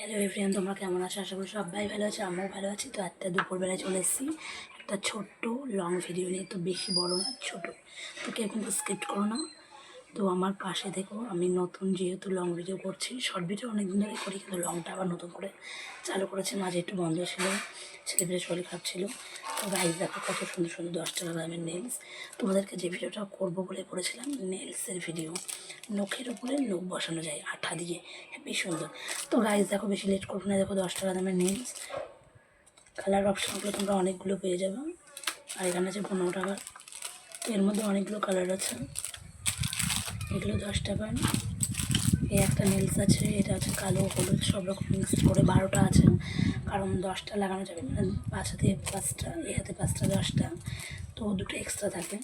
Hello everyone, তোমরা কেমন আছো? আশা করি সবাই ভালো আছে, আমিও ভালো আছি। তো একটা দুপুরবেলায় চলে এসেছি একটা ছোট্ট লং ভিডিও নিয়ে। তো বেশি বড় না, ছোটো। তো কেউ কিন্তু স্কিপ্ট করো না। তো আমার পাশে দেখো, আমি নতুন যেহেতু লং ভিডিও করছি, শর্ট ভিডিও অনেকদিন ধরে করি, কিন্তু লংটা আবার নতুন করে চালু করেছি। মাঝে একটু বন্ধ ছিল, ছেলেপেলে শরীর খারাপ ছিল। তো গাইজ দেখো কত সুন্দর সুন্দর 10 টাকা দামের নেলস। তোমাদেরকে যে ভিডিওটা করবো বলে করেছিলাম, নেলসের ভিডিও, নখের উপরে নখ বসানো যায় আঠা দিয়ে, হেবি সুন্দর। তো গাইজ দেখো, বেশি লেট করবো না। দেখো 10 টাকা দামের নেলস, কালার অপশানগুলো তোমরা অনেকগুলো পেয়ে যাবে। আর এখানে আছে 15 টাকা। তো এর মধ্যে অনেকগুলো কালার আছে। এগুলো 10 টাকার। এই একটা নেলস আছে, এটা আছে কালো হলুদ সব রকম মিক্সড করে 12টা আছে, কারণ 10টা লাগানো যাবে মানে 5 হাতে 5টা, এই হাতে 5টা 10টা, তো দুটো এক্সট্রা থাকে।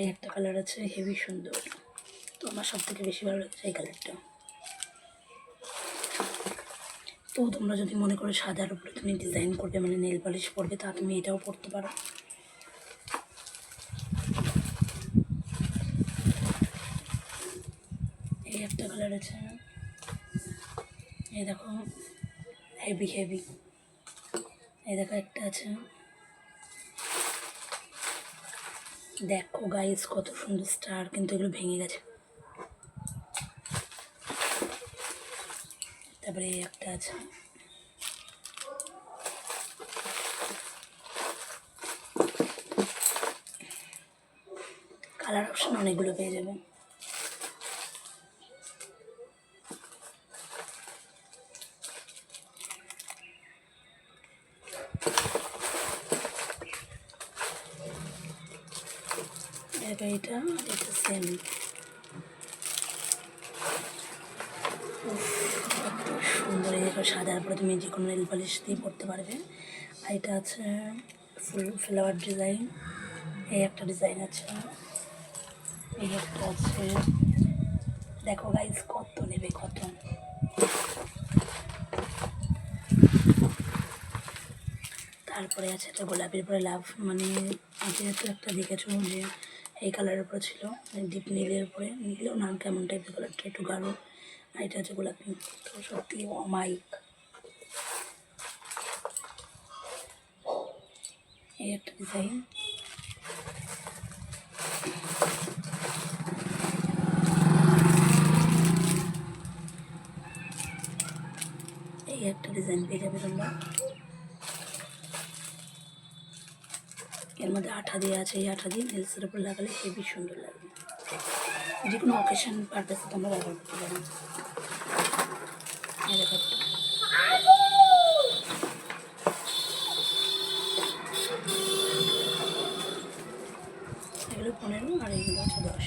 এই একটা কালার আছে, হেভি সুন্দর। তো আমার সব থেকে বেশি ভালো লাগছে এই কালারটা। তো তোমরা যদি মনে করো সাদার উপরে তুমি ডিজাইন করবে, মানে নেল পলিশ করবে, তা তুমি এটাও পরতে পারো। এই একটা কালার আছে, এই দেখো হেভি হেভি। এই দেখো একটা আছে, দেখো গাইস কত সুন্দর স্টার, কিন্তু এগুলো ভেঙে গেছে। তারপরে এই একটা আছে, কালার অপশন অনেকগুলো পেয়ে যাবে। এটা এটা সেম। সুন্দর, এই দেখো সাদার উপরে তুমি যে কোনো নেল পলিশ দিয়ে পরতে পারবে। আর এটা আছে ফুল ফ্লাওয়ার ডিজাইন। এই একটা ডিজাইন আছে, এই একটা আছে। দেখো গাইজ কত নেবে, কত। তারপরে আছে একটা গোলাপের উপরে লাভ, মানে যেহেতু একটা দেখেছো যে এই কালারের উপরে ছিল, ডিপ নীলের উপরে, নীলেও না কেমন টাইপের কালারটা একটু গাঢ়। আর এটা আছে গোলাপি। তো সত্যি অমাইক। এই একটা ডিজাইন, এই একটা ডিজাইন পেয়ে যাবে তোমরা। এর মধ্যে আঠা দিয়ে আছে, এই আঠা দিয়ে নেলসের উপর লাগালে হেবি সুন্দর লাগবে। যে কোনো অকেশন পারপাসে তোমরা ব্যবহার করতে পারো। এই দেখো এগুলো 15 আর এগুলো হচ্ছে 10।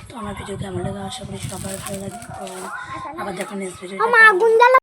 তো আমার ভিডিও কেমন লাগে আশা করি সবার ভালো লাগে। তো আবার দেখো নেক্সট ভিডিও।